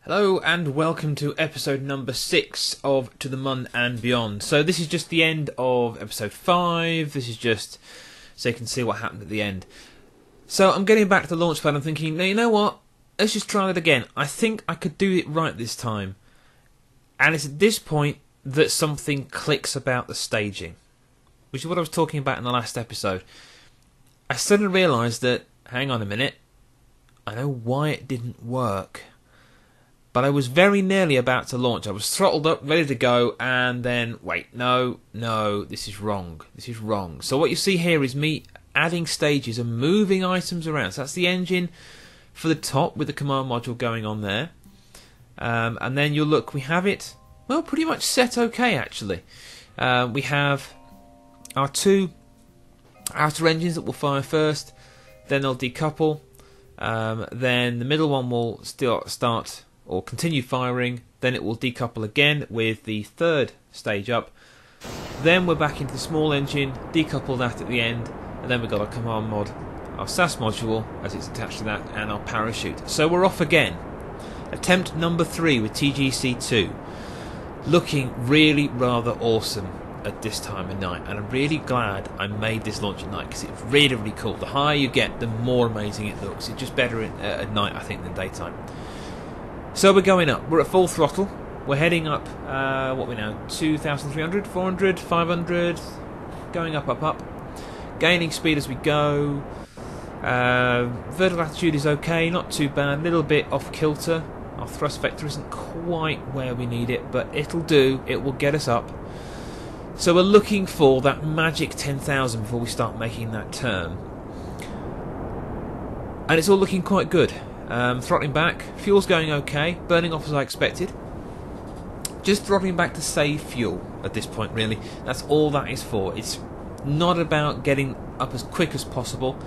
Hello and welcome to episode number 6 of To the Mun and Beyond. So this is just the end of episode 5. This is just so you can see what happened at the end. So I'm getting back to the launch pad. I'm thinking, now you know what? Let's just try that again. I think I could do it right this time. And it's at this point that something clicks about the staging, which is what I was talking about in the last episode. I suddenly realised that, hang on a minute, I know why it didn't work. But I was very nearly about to launch. I was throttled up, ready to go, and then, wait, no, this is wrong. This is wrong. So what you see here is me adding stages and moving items around. So that's the engine for the top with the command module going on there. And then you'll look, we have it, well, pretty much set okay, actually. We have our two outer engines that will fire first, then they'll decouple, then the middle one will still start or continue firing, then it will decouple again with the third stage up. Then we're back into the small engine, decouple that at the end, and then we've got our command mod, our SAS module as it's attached to that, and our parachute. So we're off again. Attempt number 3 with TGC2. Looking really rather awesome at this time of night, and I'm really glad I made this launch at night because it's really, really cool. The higher you get, the more amazing it looks. It's just better at night, I think, than daytime. So we're going up. We're at full throttle. We're heading up, what we now, 2,300, 400, 500, going up. Gaining speed as we go. Vertical attitude is okay, not too bad. A little bit off kilter. Our thrust vector isn't quite where we need it, but it'll do. It will get us up. So we're looking for that magic 10,000 before we start making that turn. And it's all looking quite good. Throttling back, fuel's going okay, burning off as I expected. Just throttling back to save fuel at this point, really. That's all that is for. It's not about getting up as quick as possible.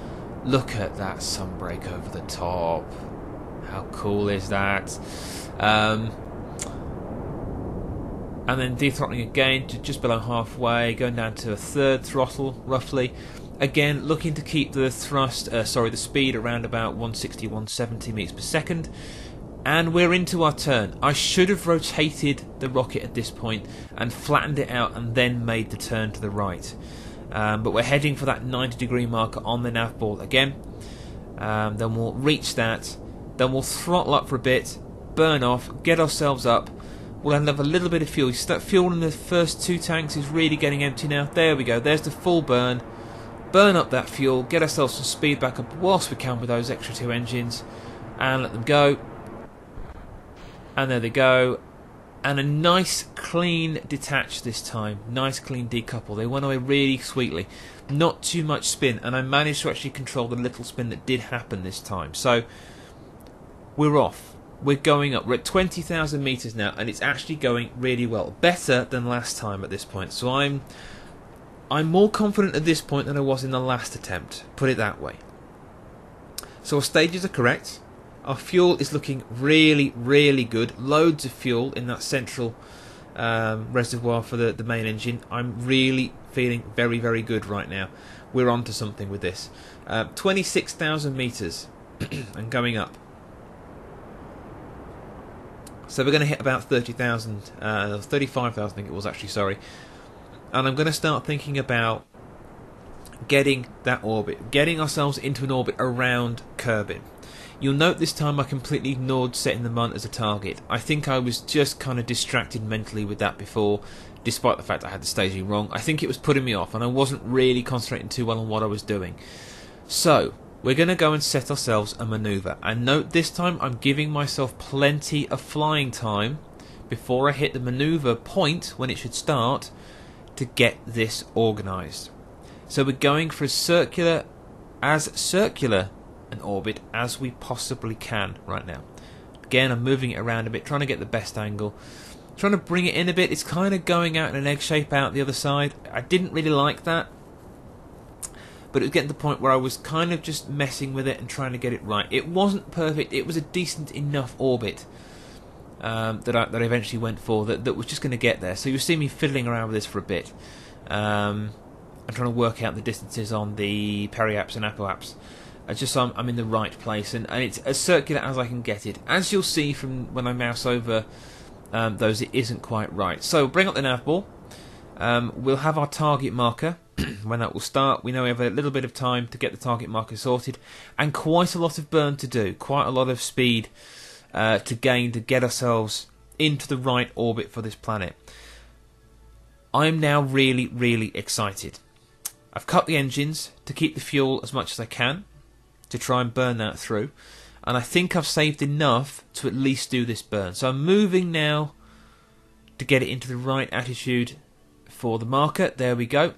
Look at that sunbreak over the top. How cool is that? And then de-throttling again to just below halfway, going down to a third throttle, roughly. Again, looking to keep the the speed around about 160, 170 meters per second. And we're into our turn. I should have rotated the rocket at this point and flattened it out and then made the turn to the right. But we're heading for that 90-degree marker on the nav board again. Then we'll reach that. Then we'll throttle up for a bit, burn off, get ourselves up. We'll have a little bit of fuel. That fuel in the first 2 tanks is really getting empty now. There we go. There's the full burn. Burn up that fuel, get ourselves some speed back up whilst we can with those extra 2 engines, and let them go. And there they go. And a nice clean detach this time. Nice clean decouple. They went away really sweetly. Not too much spin, and I managed to actually control the little spin that did happen this time. So we're off. We're going up. We're at 20,000 meters now, and it's actually going really well. Better than last time at this point. So I'm more confident at this point than I was in the last attempt, put it that way. So our stages are correct. Our fuel is looking really, really good. Loads of fuel in that central reservoir for the main engine. I'm really feeling very, very good right now. We're on to something with this. 26,000 meters and going up. So we're going to hit about 30,000, 35,000 I think it was actually, sorry. And I'm going to start thinking about getting that orbit, getting ourselves into an orbit around Kerbal. You'll note this time I completely ignored setting the Mun as a target. I think I was just kind of distracted mentally with that before, despite the fact I had the staging wrong. I think it was putting me off and I wasn't really concentrating too well on what I was doing. So we're going to go and set ourselves a manoeuvre. And note this time I'm giving myself plenty of flying time before I hit the manoeuvre point when it should start, to get this organised. So we're going for as circular an orbit as we possibly can right now. Again, I'm moving it around a bit, trying to get the best angle, trying to bring it in a bit. It's kind of going out in an egg shape out the other side. I didn't really like that, but it was getting to the point where I was kind of just messing with it and trying to get it right. It wasn't perfect. It was a decent enough orbit that I eventually went for, that was just going to get there. So you'll see me fiddling around with this for a bit. I'm trying to work out the distances on the periaps and apoaps. just so I'm in the right place, and it's as circular as I can get it. As you'll see from when I mouse over those, it isn't quite right. So bring up the nav ball. We'll have our target marker when that will start. We know we have a little bit of time to get the target marker sorted, and quite a lot of burn to do, quite a lot of speed to gain to get ourselves into the right orbit for this planet. I'm now really, really excited. I've cut the engines to keep the fuel as much as I can, to try and burn that through, and I think I've saved enough to at least do this burn. So I'm moving now to get it into the right attitude for the marker. There we go.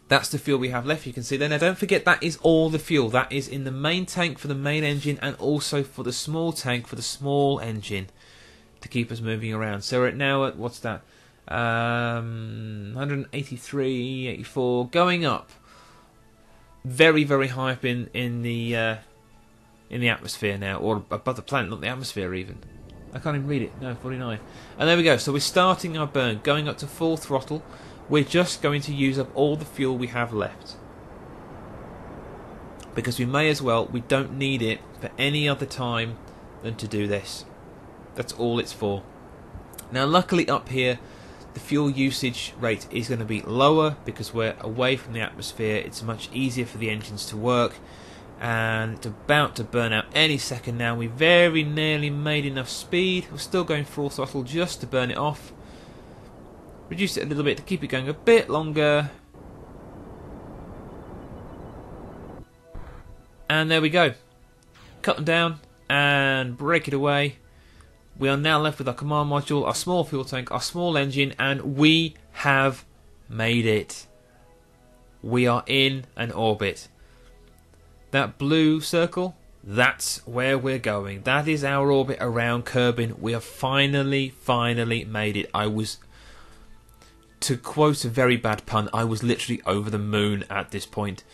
That's the fuel we have left, you can see there. Now don't forget, that is all the fuel. That is in the main tank for the main engine, and also for the small tank for the small engine to keep us moving around. So we're now at, what's that, 183, 84, going up. Very, very high up in the atmosphere now, or above the planet, not the atmosphere even. I can't even read it. No, 49. And there we go. So we're starting our burn, going up to full throttle. We're just going to use up all the fuel we have left, because we may as well. We don't need it for any other time than to do this. That's all it's for. Now, luckily up here, the fuel usage rate is going to be lower because we're away from the atmosphere. It's much easier for the engines to work, and it's about to burn out any second now. We very nearly made enough speed. We're still going full throttle just to burn it off. Reduce it a little bit to keep it going a bit longer. And there we go. Cut them down and break it away. We are now left with our command module, our small fuel tank, our small engine, and we have made it. We are in an orbit. That blue circle, that's where we're going. That is our orbit around Kerbin. We have finally made it. I was, to quote a very bad pun, I was literally over the moon at this point.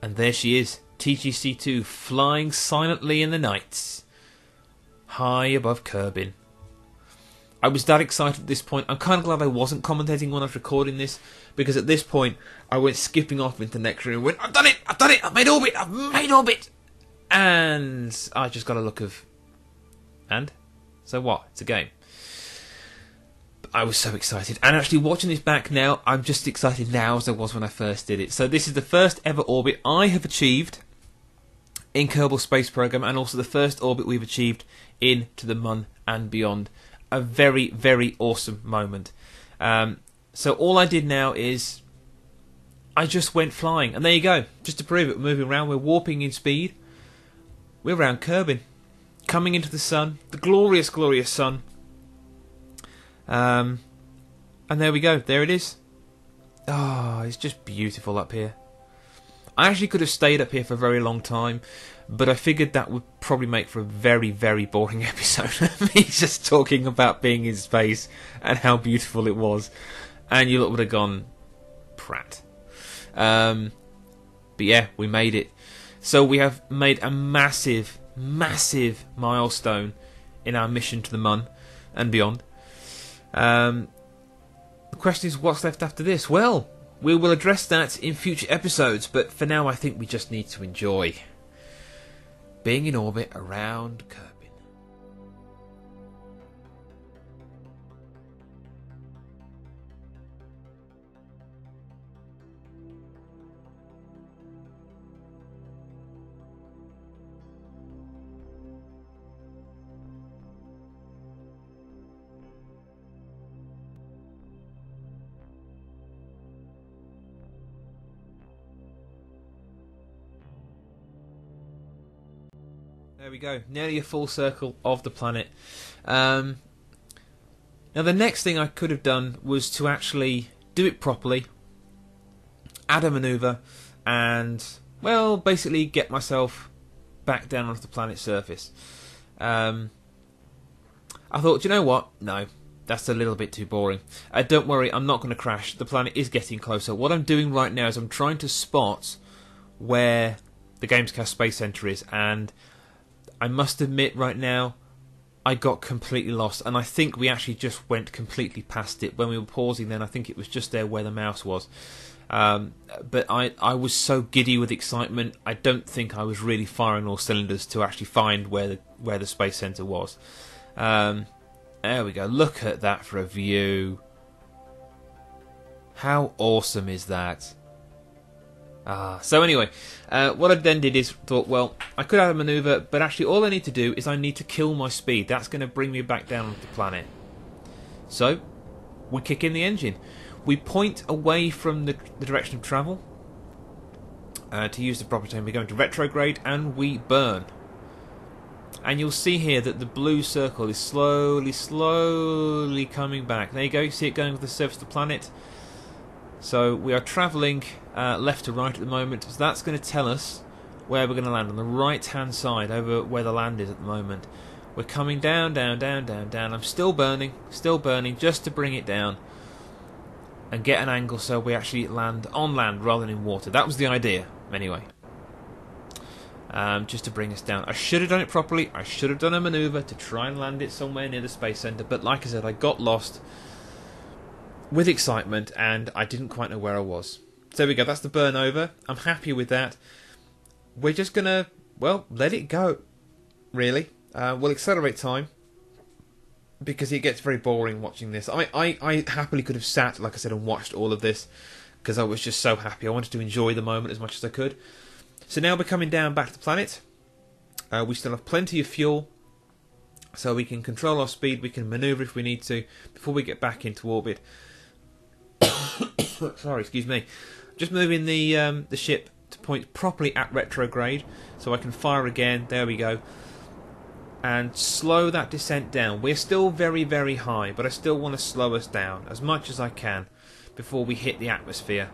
And there she is, TGC-2, flying silently in the night, high above Kerbin. I was that excited at this point. I'm kind of glad I wasn't commentating when I was recording this, because at this point I went skipping off into the next room and went, I've done it, I've made orbit. And I just got a look of, and? So what? It's a game. I was so excited, and actually watching this back now, I'm just excited now as I was when I first did it. So this is the first ever orbit I have achieved in Kerbal Space Program, and also the first orbit we've achieved in To the Mun and Beyond. A very, very awesome moment. So all I did now is I just went flying, and there you go. Just to prove it, we're moving around, we're warping in speed. We're around Kerbin, coming into the sun, the glorious, glorious sun. And there we go. There it is. Oh, it's just beautiful up here. I actually could have stayed up here for a very long time, but I figured that would probably make for a very, very boring episode of me just talking about being in space and how beautiful it was, and you lot would have gone, prat. But yeah, we made it. So we have made a massive, massive milestone in our mission to the Mun and beyond. The question is, what's left after this? Well, we will address that in future episodes, but for now I think we just need to enjoy being in orbit around Kerbin. There we go, nearly a full circle of the planet. Now the next thing I could have done was to actually do it properly, add a manoeuvre, and, well, basically get myself back down onto the planet's surface. I thought, you know what? No, that's a little bit too boring. Don't worry, I'm not going to crash. The planet is getting closer. What I'm doing right now is I'm trying to spot where the Gamescast Space Centre is, and I must admit right now, I got completely lost, and I think we actually just went completely past it. When we were pausing then, I think it was just there where the mouse was. But I was so giddy with excitement, I don't think I was really firing all cylinders to actually find where the Space Center was. There we go. Look at that for a view. How awesome is that? So anyway, what I then did is thought, well, I could have a maneuver, but actually all I need to do is I need to kill my speed. That's going to bring me back down onto the planet. So, we kick in the engine. We point away from the direction of travel. To use the proper term, we go into retrograde and we burn. And you'll see here that the blue circle is slowly coming back. There you go, you see it going with the surface of the planet. So we are travelling left to right at the moment. So that's going to tell us where we're going to land, on the right hand side, over where the land is at the moment. We're coming down. I'm still burning, just to bring it down and get an angle so we actually land on land rather than in water. That was the idea, anyway. Just to bring us down. I should have done it properly. I should have done a manoeuvre to try and land it somewhere near the Space Center. But like I said, I got lost with excitement and I didn't quite know where I was. So there we go. That's the burn over. I'm happy with that. We're just going to, well, let it go, really. We'll accelerate time, because it gets very boring watching this. I happily could have sat, like I said, and watched all of this, because I was just so happy. I wanted to enjoy the moment as much as I could. So now we're coming down back to the planet. We still have plenty of fuel, so we can control our speed, we can manoeuvre if we need to, before we get back into orbit. Sorry, excuse me. Just moving the ship to point properly at retrograde, so I can fire again. There we go. And slow that descent down. We're still very, very high, but I still want to slow us down as much as I can before we hit the atmosphere.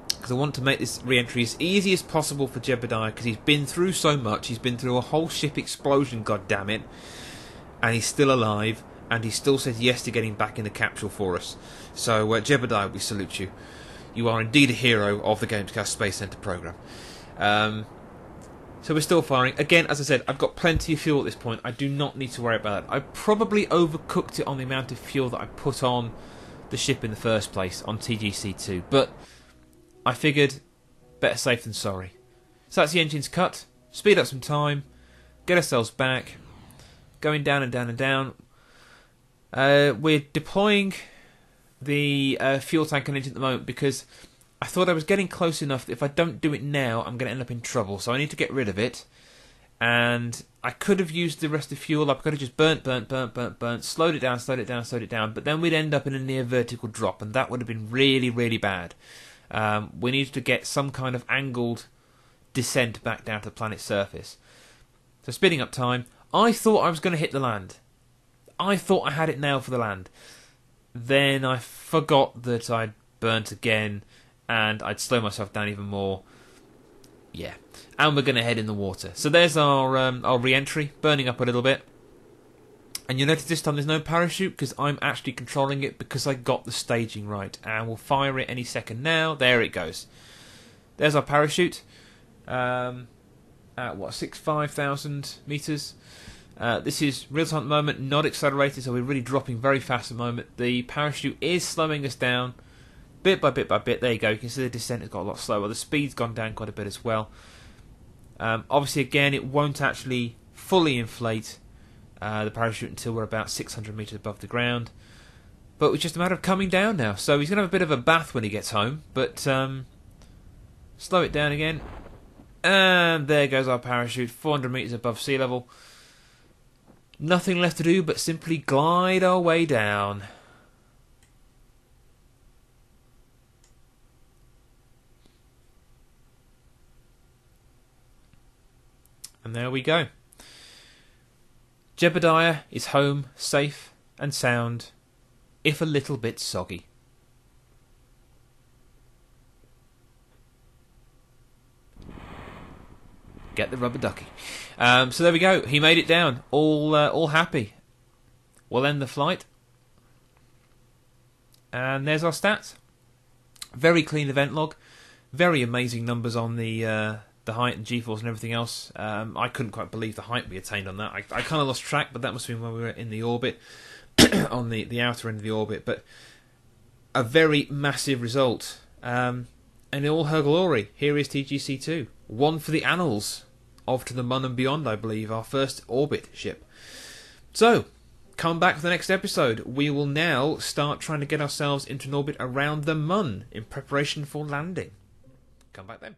Because I want to make this re-entry as easy as possible for Jebediah, because he's been through so much. He's been through a whole ship explosion, goddammit, and he's still alive, and he still says yes to getting back in the capsule for us. So, Jebediah, we salute you. You are indeed a hero of the Gamescast Space Center program. So we're still firing. Again, as I said, I've got plenty of fuel at this point. I do not need to worry about that. I probably overcooked it on the amount of fuel that I put on the ship in the first place, on TGC2. But I figured, better safe than sorry. So that's the engines cut. Speed up some time. Get ourselves back. Going down and down and down. We're deploying the fuel tank and engine at the moment, because I thought I was getting close enough that if I don't do it now, I'm going to end up in trouble. So I need to get rid of it. And I could have used the rest of the fuel up. I could have just burnt. Slowed it down. But then we'd end up in a near vertical drop. And that would have been really, really bad. We needed to get some kind of angled descent back down to the planet's surface. So speeding up time. I thought I was going to hit the land. I thought I had it nailed for the land. Then I forgot that I'd burnt again. And I'd slow myself down even more. Yeah. And we're going to head in the water. So there's our re-entry, burning up a little bit. And you'll notice this time there's no parachute, because I'm actually controlling it, because I got the staging right. And we'll fire it any second now. There it goes. There's our parachute. At what, 5,000 metres? This is real-time at the moment, not accelerated, so we're really dropping very fast at the moment. The parachute is slowing us down. Bit by bit, there you go. You can see the descent has got a lot slower. The speed's gone down quite a bit as well. Obviously, again, it won't actually fully inflate the parachute until we're about 600 metres above the ground. But it's just a matter of coming down now. So he's going to have a bit of a bath when he gets home. But slow it down again. And there goes our parachute, 400 metres above sea level. Nothing left to do but simply glide our way down. And there we go. Jebediah is home, safe and sound, if a little bit soggy. Get the rubber ducky. So there we go. He made it down. All happy. We'll end the flight. And there's our stats. Very clean event log. Very amazing numbers on the height and G-force and everything else. I couldn't quite believe the height we attained on that. I kind of lost track, but that must have been when we were in the orbit, on the outer end of the orbit. But a very massive result. And in all her glory, here is TGC2. One for the annals of To the Mun and Beyond, I believe, our first orbit ship. So, come back for the next episode. We will now start trying to get ourselves into an orbit around the Mun in preparation for landing. Come back then.